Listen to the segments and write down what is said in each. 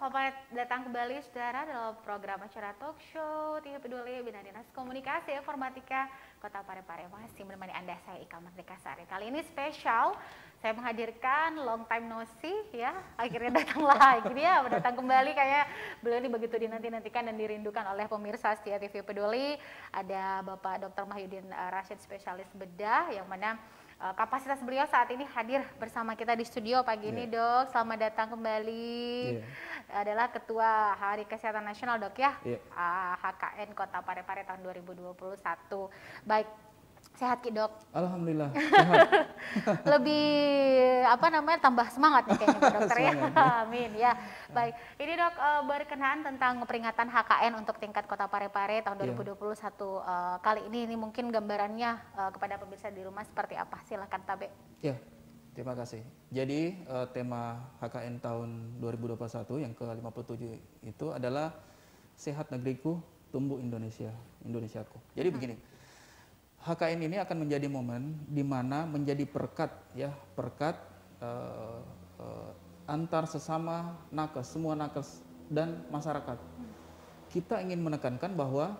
Selamat datang kembali saudara dalam program acara talk show TV Peduli Bina Dinas Komunikasi Informatika Kota Parepare. Masih menemani Anda, saya Ika Merdeka Sari. Kali ini spesial, saya menghadirkan long time no see ya. Akhirnya datang lagi dia, datang kembali kayak beliau ini begitu dinanti-nantikan dan dirindukan oleh pemirsa setia TV Peduli. Ada Bapak Dr. Mahyudin Rashid, spesialis bedah, yang mana kapasitas beliau saat ini hadir bersama kita di studio pagi ini, Dok. Selamat datang kembali. Adalah Ketua Hari Kesehatan Nasional, Dok ya. HKN Kota Parepare tahun 2021. Baik, sehat Ki, Dok? Alhamdulillah, sehat. Lebih tambah semangat nih kayaknya Pak Dokter ya. Amin ya. Baik, ini Dok, berkenaan tentang peringatan HKN untuk tingkat Kota Parepare tahun 2021 kali ini mungkin gambarannya kepada pemirsa di rumah seperti apa? Silakan Tabe. Ya, terima kasih. Jadi tema HKN tahun 2021 yang ke-57 itu adalah Sehat Negeriku, Tumbuh Indonesia, Indonesiaku. Jadi begini, HKN ini akan menjadi momen di mana menjadi perekat antar sesama nakes, semua nakes dan masyarakat. Kita ingin menekankan bahwa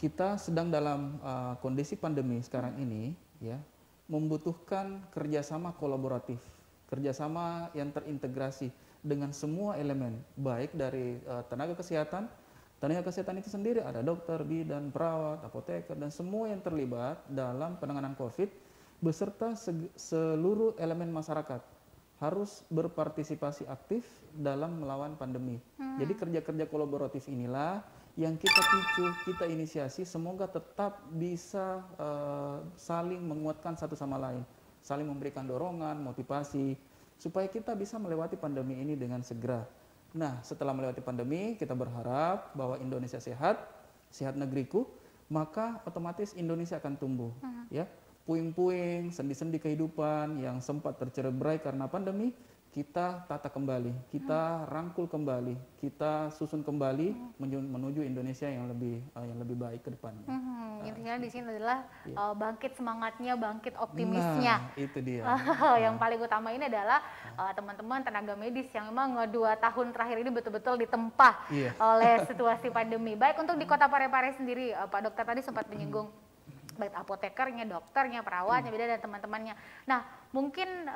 kita sedang dalam kondisi pandemi sekarang ini, ya, membutuhkan kerjasama kolaboratif, kerjasama yang terintegrasi dengan semua elemen, baik dari tenaga kesehatan. Tenaga kesehatan itu sendiri ada dokter, bidan, perawat, apoteker, dan semua yang terlibat dalam penanganan COVID, beserta seluruh elemen masyarakat harus berpartisipasi aktif dalam melawan pandemi. Jadi kerja-kerja kolaboratif inilah yang kita picu, kita inisiasi, semoga tetap bisa saling menguatkan satu sama lain, saling memberikan dorongan, motivasi, supaya kita bisa melewati pandemi ini dengan segera. Nah, setelah melewati pandemi, kita berharap bahwa Indonesia sehat, sehat negeriku, maka otomatis Indonesia akan tumbuh. Ya, puing-puing, sendi-sendi kehidupan yang sempat tercerai karena pandemi, kita tata kembali, kita rangkul kembali, kita susun kembali menuju Indonesia yang lebih baik ke depannya. Intinya di sini adalah bangkit semangatnya, bangkit optimisnya. Nah, itu dia. Yang paling utama ini adalah teman-teman tenaga medis yang memang 2 tahun terakhir ini betul-betul ditempa oleh situasi pandemi. Baik untuk di Kota Parepare sendiri, Pak Dokter tadi sempat menyinggung baik apotekernya, dokternya, perawatnya, bidan dan teman-temannya. Nah, mungkin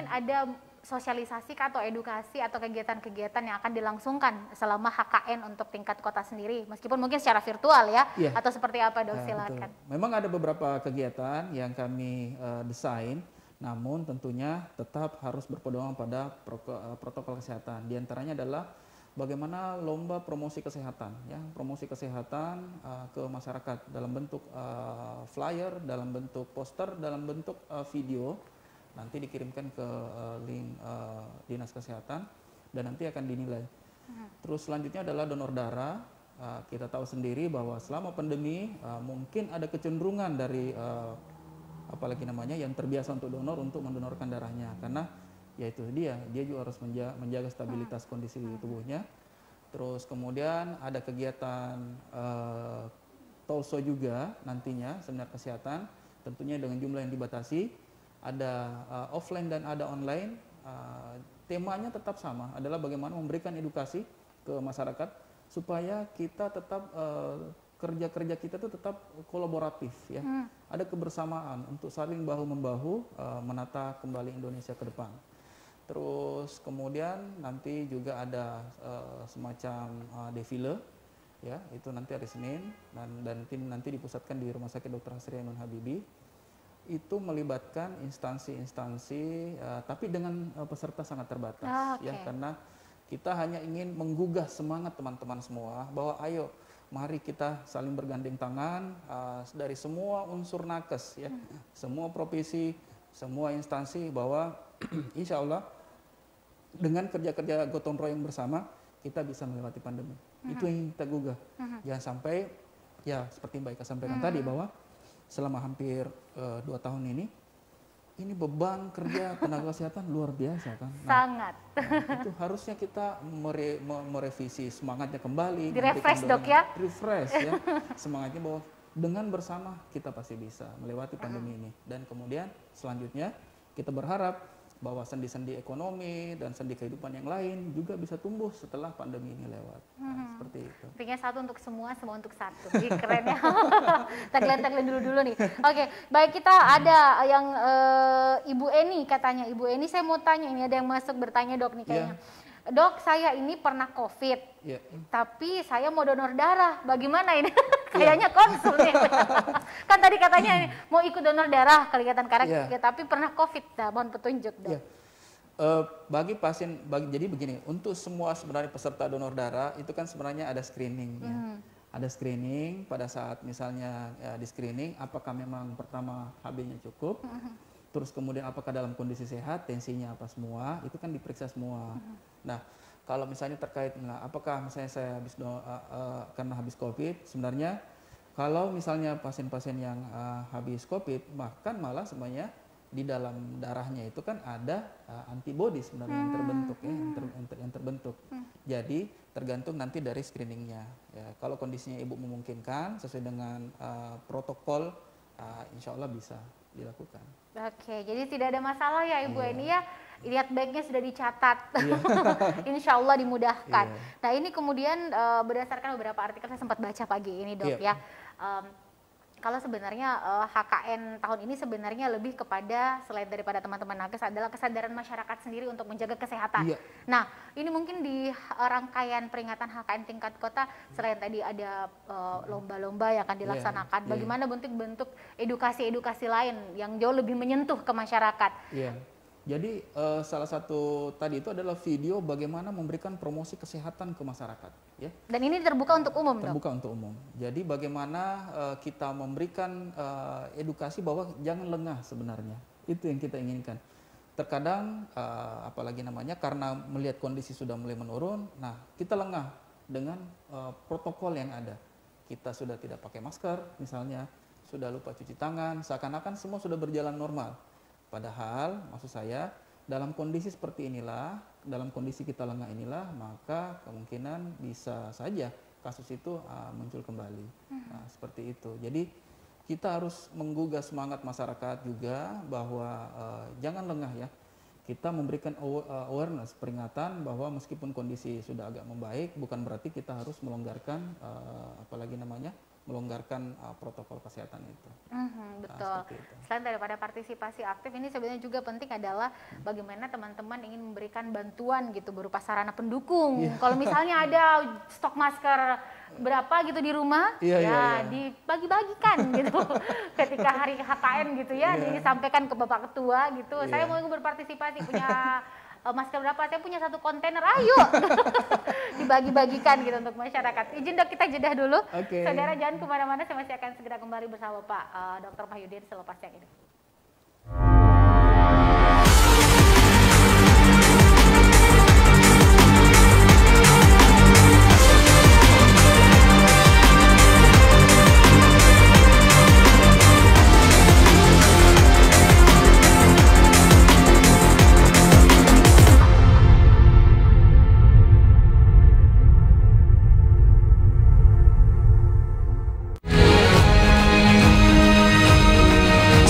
ada sosialisasi atau edukasi atau kegiatan-kegiatan yang akan dilangsungkan selama HKN untuk tingkat kota sendiri, meskipun mungkin secara virtual ya, atau seperti apa, Dok? Silakan. Memang ada beberapa kegiatan yang kami desain, namun tentunya tetap harus berpedoman pada protokol kesehatan. Di antaranya adalah bagaimana lomba promosi kesehatan, ya, promosi kesehatan ke masyarakat dalam bentuk flyer, dalam bentuk poster, dalam bentuk video. Nanti dikirimkan ke link Dinas Kesehatan dan nanti akan dinilai. Terus selanjutnya adalah donor darah. Kita tahu sendiri bahwa selama pandemi mungkin ada kecenderungan dari apalagi namanya yang terbiasa untuk donor untuk mendonorkan darahnya, karena ya itu dia juga harus menjaga stabilitas kondisi tubuhnya. Terus kemudian ada kegiatan talkshow juga nantinya, seminar kesehatan, tentunya dengan jumlah yang dibatasi. Ada offline dan ada online. Temanya tetap sama, adalah bagaimana memberikan edukasi ke masyarakat supaya kita tetap kerja-kerja kita itu tetap kolaboratif, ya. Ada kebersamaan untuk saling bahu-membahu menata kembali Indonesia ke depan. Terus kemudian nanti juga ada semacam defile, ya, itu nanti hari Senin dan nanti dipusatkan di Rumah Sakit Dr. Hasri Ainun Habibie. Itu melibatkan instansi-instansi, tapi dengan peserta sangat terbatas, ya, karena kita hanya ingin menggugah semangat teman-teman semua bahwa ayo mari kita saling bergandeng tangan dari semua unsur nakes, ya, semua profesi, semua instansi, bahwa insya Allah dengan kerja-kerja gotong royong bersama kita bisa melewati pandemi. Itu yang kita gugah. Jangan sampai, ya seperti Mbak Ika sampaikan tadi, bahwa selama hampir 2 tahun ini beban kerja tenaga kesehatan luar biasa kan. Sangat. Itu harusnya kita merevisi semangatnya kembali. Di-refresh, Dok, ya. Refresh, ya. Semangatnya bahwa dengan bersama kita pasti bisa melewati pandemi ini. Dan kemudian selanjutnya kita berharap bahwa sendi-sendi ekonomi dan sendi kehidupan yang lain juga bisa tumbuh setelah pandemi ini lewat. Nah, seperti itu. Intinya satu untuk semua, semua untuk satu. Ih, keren ya. Tagline dulu nih. Oke, baik, kita ada yang Ibu Eni katanya. Ibu Eni, saya mau tanya, ini ada yang masuk bertanya dok nih kayaknya. Dok, saya ini pernah COVID, tapi saya mau donor darah. Bagaimana ini? Kayaknya konsul nih. Kan tadi katanya mau ikut donor darah, kelihatan karakter, tapi pernah COVID. Nah, mohon petunjuk dok. Bagi pasien, jadi begini, untuk semua sebenarnya peserta donor darah itu kan sebenarnya ada screening. Ada screening pada saat misalnya di screening, apakah memang pertama HB-nya cukup, terus kemudian apakah dalam kondisi sehat, tensinya apa semua, itu kan diperiksa semua. Nah, kalau misalnya terkait apakah misalnya saya karena habis COVID, sebenarnya kalau misalnya pasien-pasien yang habis COVID, bahkan malah semuanya di dalam darahnya itu kan ada antibody sebenarnya yang terbentuk yang terbentuk. Jadi tergantung nanti dari screeningnya. Ya, kalau kondisinya ibu memungkinkan sesuai dengan protokol, insya Allah bisa dilakukan. Oke, jadi tidak ada masalah ya Ibu Eni ya. Lihat baiknya sudah dicatat. Insya Allah dimudahkan. Nah, ini kemudian berdasarkan beberapa artikel saya sempat baca pagi ini dok ya. Kalau sebenarnya HKN tahun ini sebenarnya lebih kepada selain daripada teman-teman nakes adalah kesadaran masyarakat sendiri untuk menjaga kesehatan. Nah, ini mungkin di rangkaian peringatan HKN tingkat kota selain tadi ada lomba-lomba yang akan dilaksanakan, bagaimana bentuk-bentuk edukasi-edukasi lain yang jauh lebih menyentuh ke masyarakat. Jadi salah satu tadi itu adalah video bagaimana memberikan promosi kesehatan ke masyarakat, ya. Dan ini terbuka untuk umum, terbuka untuk umum. Jadi bagaimana kita memberikan edukasi bahwa jangan lengah sebenarnya. Itu yang kita inginkan. Terkadang apalagi namanya karena melihat kondisi sudah mulai menurun, nah kita lengah dengan protokol yang ada. Kita sudah tidak pakai masker, misalnya sudah lupa cuci tangan, seakan-akan semua sudah berjalan normal. Padahal maksud saya dalam kondisi seperti inilah, dalam kondisi kita lengah inilah, maka kemungkinan bisa saja kasus itu muncul kembali. Nah, seperti itu. Jadi kita harus menggugah semangat masyarakat juga bahwa jangan lengah ya. Kita memberikan awareness, peringatan bahwa meskipun kondisi sudah agak membaik, bukan berarti kita harus melonggarkan apalagi namanya melonggarkan protokol kesehatan itu. Betul. Selain daripada partisipasi aktif, ini sebenarnya juga penting adalah bagaimana teman-teman ingin memberikan bantuan gitu berupa sarana pendukung. Kalau misalnya ada stok masker berapa gitu di rumah, dibagi-bagikan gitu. Ketika hari HKN gitu ya, disampaikan ke Bapak Ketua gitu. Saya mau berpartisipasi punya masker berapa? Saya punya 1 kontainer, ayo dibagi-bagikan gitu untuk masyarakat. Izin dok, kita jeda dulu. Saudara jangan kemana-mana, saya masih akan segera kembali bersama Pak Dr. Mahyudin selepas yang ini.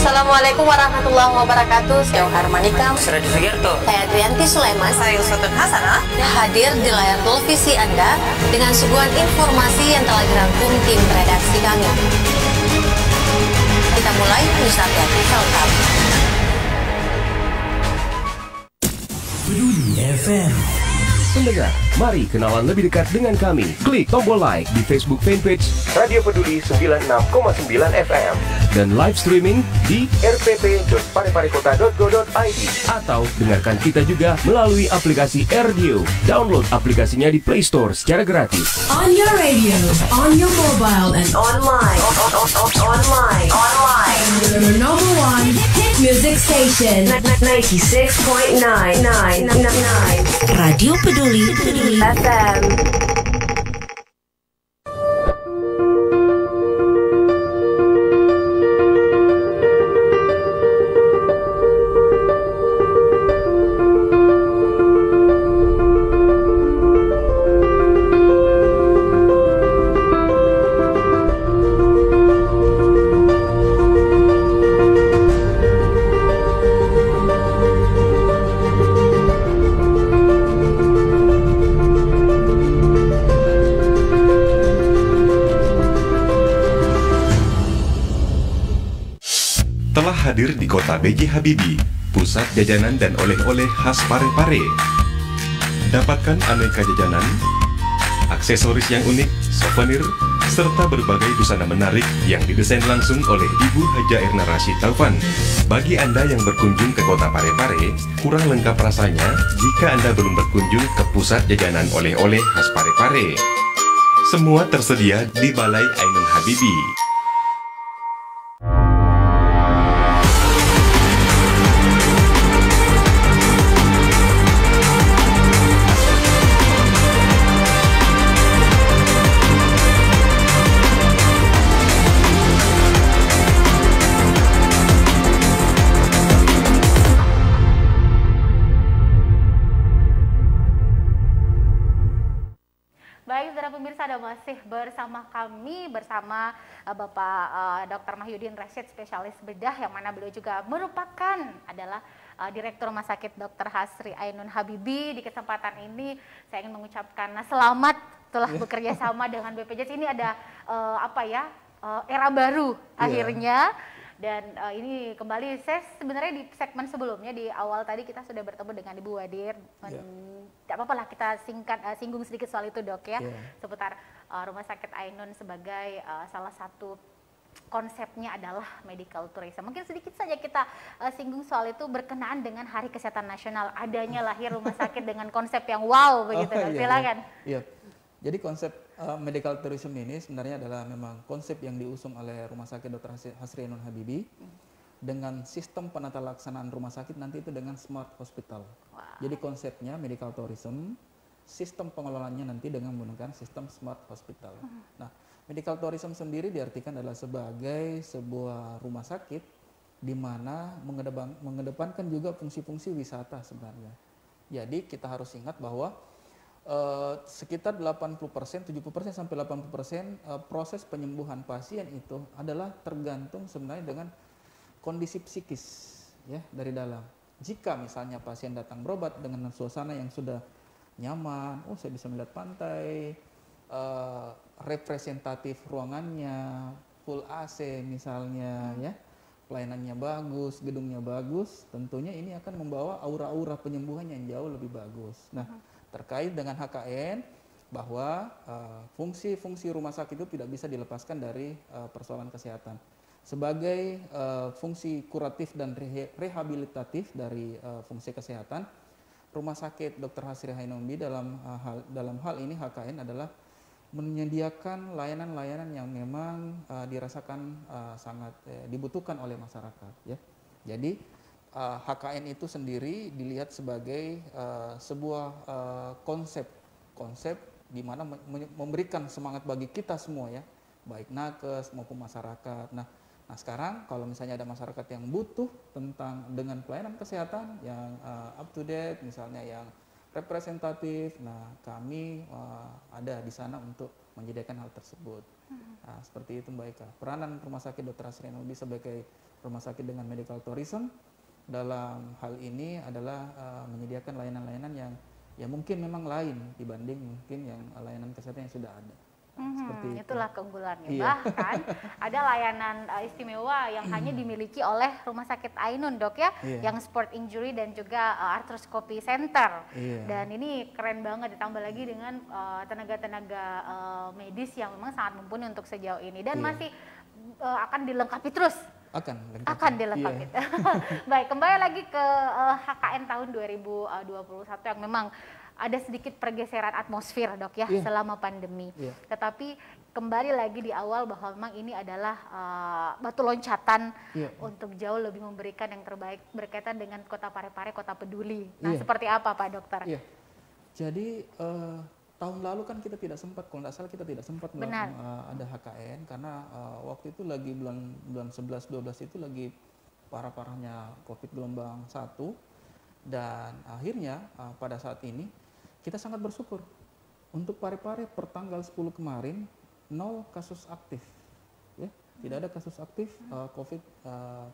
Assalamualaikum warahmatullahi wabarakatuh. Saya Harmanika, Suradi Sugiarto, saya Adrianti Sulaiman, saya Usutun Hasanah, hadir di layar televisi Anda dengan suguhan informasi yang telah dirangkum tim redaksi kami. Kita mulai wisata selengkap. Peduli FM. Pendengar, mari kenalan lebih dekat dengan kami. Klik tombol like di Facebook fanpage Radio Peduli 96,9 FM dan live streaming di rpp.pareparekota.go.id atau dengarkan kita juga melalui aplikasi Radio. Download aplikasinya di Play Store secara gratis. On your radio, on your mobile and Online. your number one hit music station. 96.9 Radio Peduli FM. hadir di kota B.J. Habibie, pusat jajanan dan oleh-oleh khas Parepare. Dapatkan aneka jajanan, aksesoris yang unik, souvenir, serta berbagai busana menarik yang didesain langsung oleh Ibu Haja Erna Rashid Taufan. Bagi Anda yang berkunjung ke kota Parepare, kurang lengkap rasanya jika Anda belum berkunjung ke pusat jajanan oleh-oleh khas Parepare. Semua tersedia di Balai Ainun Habibie. Baik, saudara pemirsa, ada masih bersama kami, bersama Bapak Dr. Mahyudin Rashid, spesialis bedah, yang mana beliau juga merupakan adalah Direktur Rumah Sakit Dr. Hasri Ainun Habibie. Di kesempatan ini saya ingin mengucapkan selamat telah bekerja sama dengan BPJS. Ini ada era baru akhirnya. Dan ini kembali, saya sebenarnya di segmen sebelumnya, di awal tadi kita sudah bertemu dengan Ibu Wadir. Tidak apa-apa lah kita singgung sedikit soal itu, Dok, ya. Seputar Rumah Sakit Ainun sebagai salah satu konsepnya adalah medical tourism. Mungkin sedikit saja kita singgung soal itu berkenaan dengan Hari Kesehatan Nasional. Adanya lahir rumah sakit dengan konsep yang wow begitu, Dok. Silakan. Iya. Jadi konsep medical tourism ini sebenarnya adalah memang konsep yang diusung oleh Rumah Sakit Dr. Hasri Ainun Habibie dengan sistem penata laksanaan rumah sakit nanti itu dengan smart hospital. Jadi konsepnya medical tourism, sistem pengelolaannya nanti dengan menggunakan sistem smart hospital. Nah, medical tourism sendiri diartikan adalah sebagai sebuah rumah sakit di mana mengedepankan juga fungsi-fungsi wisata sebenarnya. Jadi kita harus ingat bahwa sekitar 80%, 70% sampai 80% proses penyembuhan pasien itu adalah tergantung sebenarnya dengan kondisi psikis ya dari dalam. Jika misalnya pasien datang berobat dengan suasana yang sudah nyaman, saya bisa melihat pantai, representatif ruangannya, full AC misalnya ya, pelayanannya bagus, gedungnya bagus, tentunya ini akan membawa aura-aura penyembuhan yang jauh lebih bagus. Nah, terkait dengan HKN bahwa fungsi-fungsi rumah sakit itu tidak bisa dilepaskan dari persoalan kesehatan. Sebagai fungsi kuratif dan rehabilitatif dari fungsi kesehatan, Rumah Sakit Dr. Hasri Ainun Habibie dalam hal ini HKN adalah menyediakan layanan-layanan yang memang dirasakan sangat dibutuhkan oleh masyarakat. Ya. Jadi HKN itu sendiri dilihat sebagai sebuah konsep di mana memberikan semangat bagi kita semua ya, baik nakes maupun masyarakat. Nah sekarang kalau misalnya ada masyarakat yang butuh dengan pelayanan kesehatan yang up to date, misalnya yang representatif, nah kami ada di sana untuk menyediakan hal tersebut. Nah, seperti itu Mbak Eka. Peranan Rumah Sakit Dr. Hasri Ainun Habibie sebagai rumah sakit dengan medical tourism dalam hal ini adalah menyediakan layanan-layanan yang ya mungkin memang lain dibanding mungkin yang layanan kesehatan yang sudah ada. Seperti itulah keunggulannya. Bahkan ada layanan istimewa yang hanya dimiliki oleh Rumah Sakit Ainun, Dok ya, yang sport injury dan juga arthroscopy center. Dan ini keren banget, ditambah lagi dengan tenaga-tenaga medis yang memang sangat mumpuni untuk sejauh ini dan masih akan dilengkapi terus. Akan dilengkapi. Baik, kembali lagi ke HKN tahun 2021 yang memang ada sedikit pergeseran atmosfer, Dok ya, selama pandemi. Tetapi kembali lagi di awal bahwa memang ini adalah batu loncatan untuk jauh lebih memberikan yang terbaik berkaitan dengan Kota Parepare, kota peduli. Nah, seperti apa Pak Dokter? Jadi tahun lalu kan kita tidak sempat, kalau tidak salah kita tidak sempat ada HKN karena waktu itu lagi bulan 11-12 itu lagi parah-parahnya COVID gelombang 1 dan akhirnya pada saat ini kita sangat bersyukur untuk Parepare per tanggal 10 kemarin 0 kasus aktif, ya tidak ada kasus aktif COVID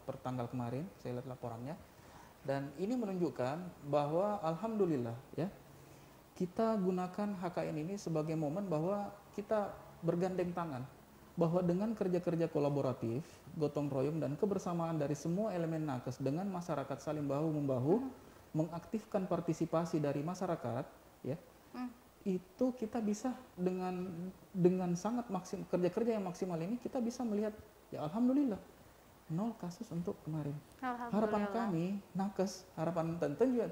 per tanggal kemarin, saya lihat laporannya dan ini menunjukkan bahwa alhamdulillah ya. Kita gunakan HKN ini sebagai momen bahwa kita bergandeng tangan bahwa dengan kerja-kerja kolaboratif, gotong royong dan kebersamaan dari semua elemen nakes dengan masyarakat saling bahu-membahu, mengaktifkan partisipasi dari masyarakat, ya, itu kita bisa dengan sangat maksimal, kerja-kerja yang maksimal ini kita bisa melihat, ya alhamdulillah, 0 kasus untuk kemarin. Harapan kami nakes, harapan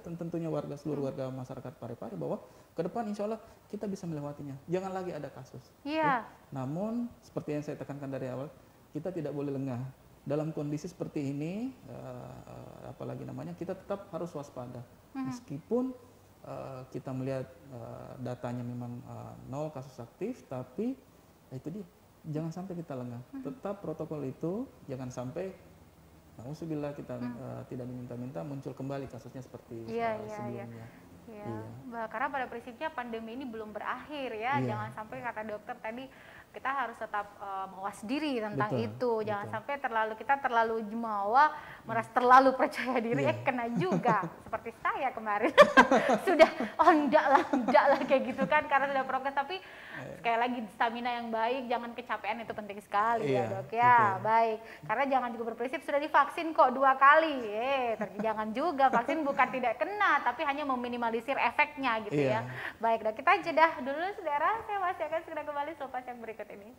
tentunya warga, seluruh warga masyarakat Parepare bahwa ke depan insya Allah kita bisa melewatinya. Jangan lagi ada kasus. Ya. Namun seperti yang saya tekankan dari awal, kita tidak boleh lengah. Dalam kondisi seperti ini, apalagi namanya, kita tetap harus waspada. Meskipun kita melihat datanya memang 0 kasus aktif, tapi itu dia. Jangan sampai kita lengah. Tetap protokol itu, jangan sampai nauzubillah kita tidak diminta-minta muncul kembali kasusnya seperti sebelumnya. Karena pada prinsipnya pandemi ini belum berakhir ya. Jangan sampai kata dokter tadi kita harus tetap mawas diri tentang itu. Jangan sampai kita terlalu jumawa, merasa terlalu percaya diri, kena juga. Seperti saya kemarin. Sudah, enggak lah kayak gitu kan, karena sudah prokes. Tapi sekali lagi stamina yang baik, jangan kecapean, itu penting sekali ya dok ya. Baik, karena jangan juga berprinsip sudah divaksin kok 2 kali. Jangan juga, vaksin bukan tidak kena, tapi hanya meminimalisir efeknya gitu ya. Baik dok, kita jeda dulu saudara. Saya masih akan segera kembali selepas yang berikut ini.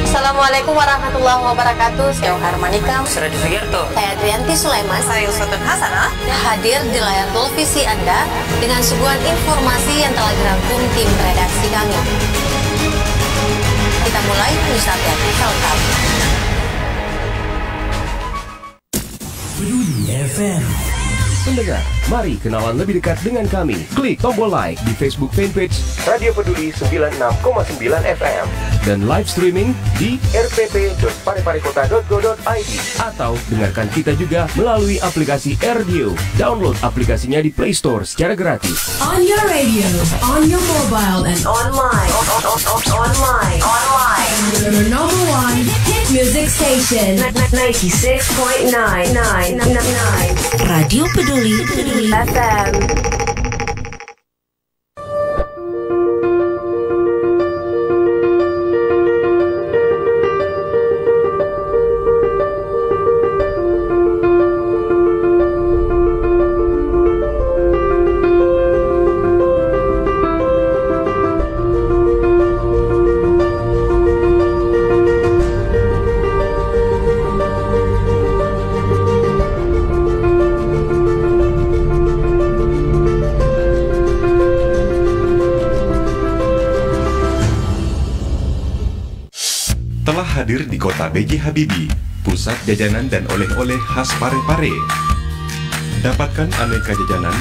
Assalamualaikum warahmatullahi wabarakatuh. Saya Harmanika, Suradi Sugierto, saya Trianti Sulaiman, saya Uswatun Hasanah, hadir di layar televisi Anda dengan suguhan informasi yang telah dirangkum tim redaksi kami. Kita mulai news update selengkap. Peduli FM. Pendengar, mari kenalan lebih dekat dengan kami. Klik tombol like di Facebook fanpage Radio Peduli 96,9 FM dan live streaming di rpp.pareparekota.go.id atau dengarkan kita juga melalui aplikasi Radio. Download aplikasinya di Play Store secara gratis. On your radio, on your mobile, and online. Your number one hit music station. 96.9. Radio Peduli FM. Telah hadir di kota B.J. Habibie, pusat jajanan dan oleh-oleh khas Parepare. Dapatkan aneka jajanan,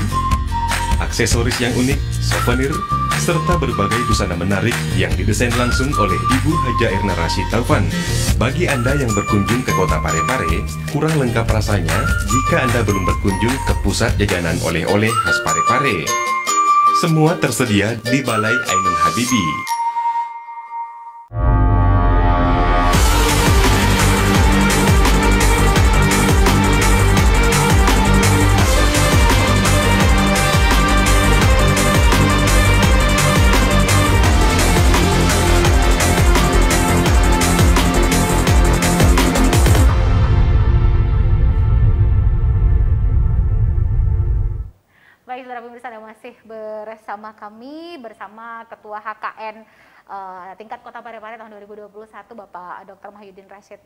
aksesoris yang unik, souvenir, serta berbagai busana menarik yang didesain langsung oleh Ibu Haja Erna Rashid Taufan. Bagi Anda yang berkunjung ke kota Parepare, kurang lengkap rasanya jika Anda belum berkunjung ke pusat jajanan oleh-oleh khas Parepare. Semua tersedia di Balai Ainun Habibie. Baik, saudara pemirsa, Anda masih bersama kami, bersama Ketua HKN tingkat Kota Parepare tahun 2021, Bapak Dr. Mahyudin Rashid,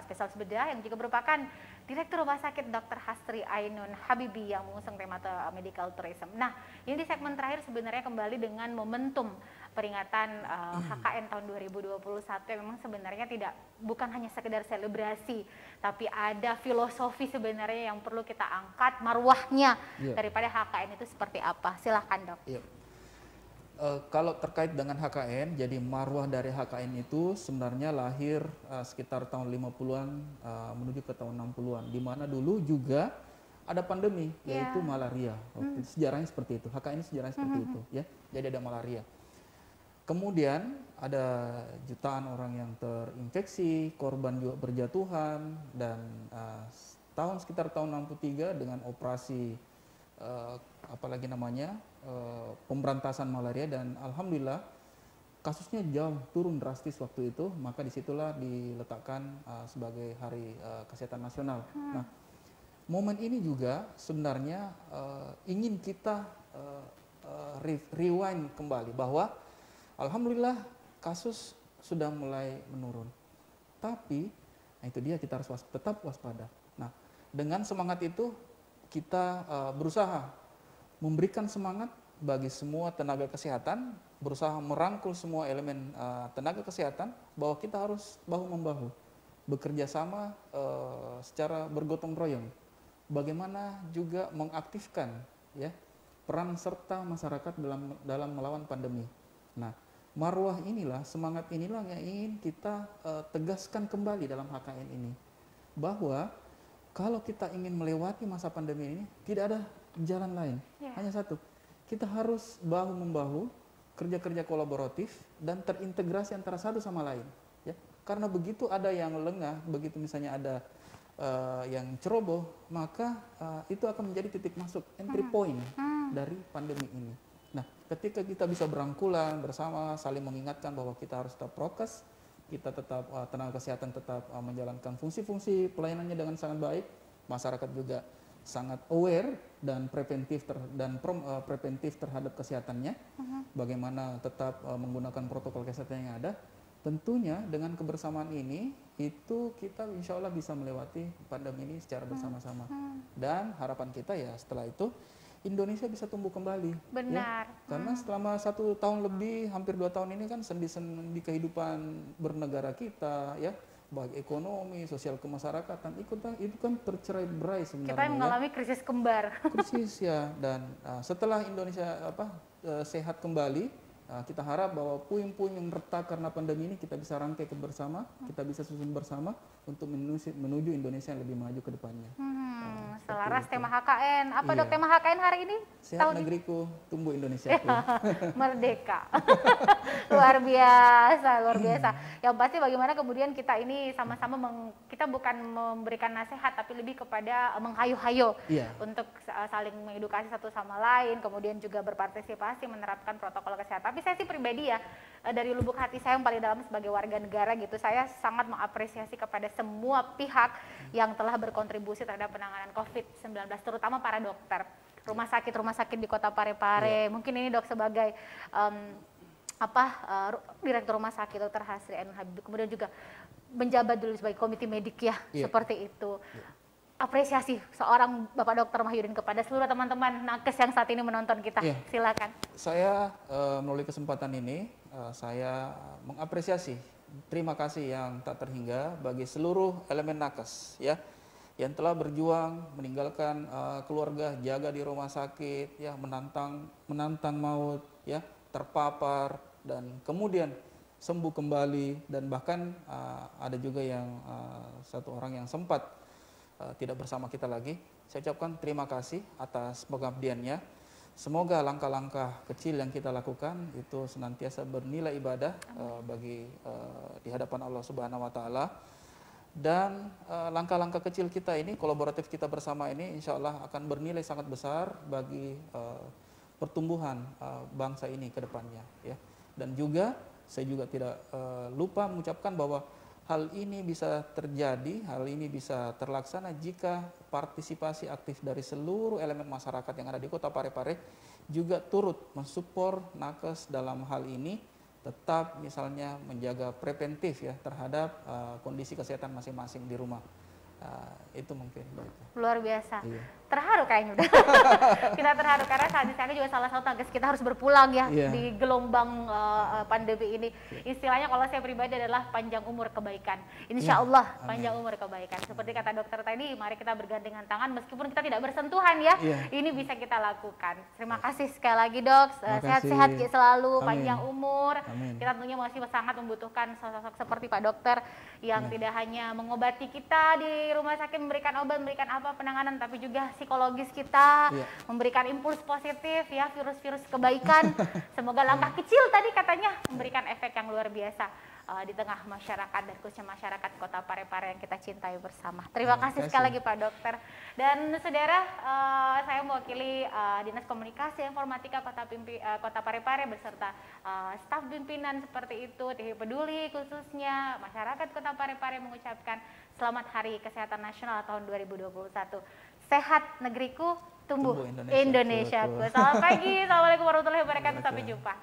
spesialis bedah, yang juga merupakan Direktur Rumah Sakit Dr. Hastri Ainun Habibie yang mengusung tema medical tourism. Nah, ini di segmen terakhir sebenarnya kembali dengan momentum peringatan HKN tahun 2021 yang memang sebenarnya bukan hanya sekedar selebrasi, tapi ada filosofi sebenarnya yang perlu kita angkat, marwahnya daripada HKN itu seperti apa. Silahkan dok. Kalau terkait dengan HKN, jadi marwah dari HKN itu sebenarnya lahir sekitar tahun 50-an menuju ke tahun 60-an, di mana dulu juga ada pandemi, yaitu malaria. Sejarahnya seperti itu, HKN sejarahnya seperti itu, ya. Jadi ada malaria. Kemudian ada jutaan orang yang terinfeksi, korban juga berjatuhan, dan sekitar tahun 63 dengan operasi apalagi namanya pemberantasan malaria, dan alhamdulillah kasusnya jauh turun drastis waktu itu, maka disitulah diletakkan sebagai Hari Kesehatan Nasional. Nah, momen ini juga sebenarnya ingin kita rewind kembali bahwa alhamdulillah kasus sudah mulai menurun, tapi nah itu dia, kita harus tetap waspada. Nah, dengan semangat itu kita berusaha memberikan semangat bagi semua tenaga kesehatan, berusaha merangkul semua elemen tenaga kesehatan bahwa kita harus bahu-membahu, bekerja sama secara bergotong royong. Bagaimana juga mengaktifkan ya peran serta masyarakat dalam melawan pandemi. Nah, marwah inilah, semangat inilah yang ingin kita tegaskan kembali dalam HKN ini, bahwa kalau kita ingin melewati masa pandemi ini tidak ada jalan lain, hanya satu, kita harus bahu-membahu, kerja-kerja kolaboratif dan terintegrasi antara satu sama lain, ya. Karena begitu ada yang lengah, begitu misalnya ada yang ceroboh, maka itu akan menjadi titik masuk, entry point dari pandemi ini. Nah, ketika kita bisa berangkulan bersama, saling mengingatkan bahwa kita harus tetap prokes, kita tetap tenaga kesehatan tetap menjalankan fungsi-fungsi pelayanannya dengan sangat baik, masyarakat juga sangat aware dan preventif terhadap kesehatannya, bagaimana tetap menggunakan protokol kesehatan yang ada. Tentunya dengan kebersamaan ini, itu kita insya Allah bisa melewati pandemi ini secara bersama-sama. Dan harapan kita ya setelah itu Indonesia bisa tumbuh kembali. Benar. Ya? Karena selama 1 tahun lebih, hampir 2 tahun ini kan sendi-sendi kehidupan bernegara kita, ya, baik ekonomi, sosial kemasyarakatan, itu kan tercerai-berai sebenarnya. Kita mengalami krisis kembar. Krisis ya, dan setelah Indonesia sehat kembali, kita harap bahwa puing-puing yang retak karena pandemi ini kita bisa rangkai bersama, kita bisa susun bersama untuk menuju Indonesia yang lebih maju ke depannya. Selaras tema HKN. Apa dok tema HKN hari ini? Sehat negeriku, tumbuh Indonesiaku. Merdeka. Luar biasa, luar biasa. Yang pasti bagaimana kemudian kita ini sama-sama kita bukan memberikan nasihat, tapi lebih kepada menghayu-hayu untuk saling mengedukasi satu sama lain, kemudian juga berpartisipasi menerapkan protokol kesehatan. Tapi saya sih pribadi ya, dari lubuk hati saya yang paling dalam sebagai warga negara gitu, saya sangat mengapresiasi kepada semua pihak yang telah berkontribusi terhadap penanganan COVID-19, terutama para dokter, rumah sakit di Kota Parepare. Mungkin ini dok sebagai Direktur Rumah Sakit Dr. Hasri Ainun Habibie, kemudian juga menjabat dulu sebagai komite medik ya, seperti itu. Apresiasi seorang Bapak Dr. Mahyudin kepada seluruh teman-teman nakes yang saat ini menonton kita. Silakan. Saya melalui kesempatan ini saya mengapresiasi, terima kasih yang tak terhingga bagi seluruh elemen nakes ya, yang telah berjuang meninggalkan keluarga, jaga di rumah sakit ya, menantang maut ya, terpapar dan kemudian sembuh kembali, dan bahkan ada juga yang satu orang yang sempat tidak bersama kita lagi. Saya ucapkan terima kasih atas pengabdiannya. Semoga langkah-langkah kecil yang kita lakukan itu senantiasa bernilai ibadah bagi di hadapan Allah Subhanahu wa taala. Dan langkah-langkah kecil kita ini, kolaboratif kita bersama ini insya Allah akan bernilai sangat besar bagi pertumbuhan bangsa ini ke depannya ya. Dan juga saya juga tidak lupa mengucapkan bahwa hal ini bisa terjadi, hal ini bisa terlaksana jika partisipasi aktif dari seluruh elemen masyarakat yang ada di Kota Parepare juga turut mensupport nakes dalam hal ini, tetap misalnya menjaga preventif ya terhadap kondisi kesehatan masing-masing di rumah. Itu mungkin. Luar biasa. Iya. Terharu kayaknya udah. Kita terharu karena saat di sana juga salah satu tugas kita harus berpulang ya di gelombang pandemi ini. Istilahnya kalau saya pribadi adalah panjang umur kebaikan. Insya Allah panjang umur kebaikan. Seperti kata dokter tadi, mari kita bergandengan tangan meskipun kita tidak bersentuhan ya. Ini bisa kita lakukan. Terima kasih sekali lagi dok. Sehat-sehat selalu, panjang umur. Kita tentunya masih sangat membutuhkan sosok seperti Pak Dokter yang tidak hanya mengobati kita di rumah sakit, memberikan obat, memberikan apa penanganan, tapi juga psikologis kita, memberikan impuls positif ya, virus-virus kebaikan. Semoga langkah kecil tadi katanya memberikan efek yang luar biasa di tengah masyarakat dan khususnya masyarakat Kota Parepare yang kita cintai bersama. Terima kasih sekali lagi Pak Dokter. Dan saudara, saya mewakili Dinas Komunikasi Informatika Kota Parepare beserta staf pimpinan seperti itu, TV Peduli khususnya masyarakat Kota Parepare mengucapkan selamat Hari Kesehatan Nasional tahun 2021. Sehat negeriku, tumbuh Indonesiaku. Selamat pagi, assalamualaikum warahmatullahi wabarakatuh. Sampai jumpa.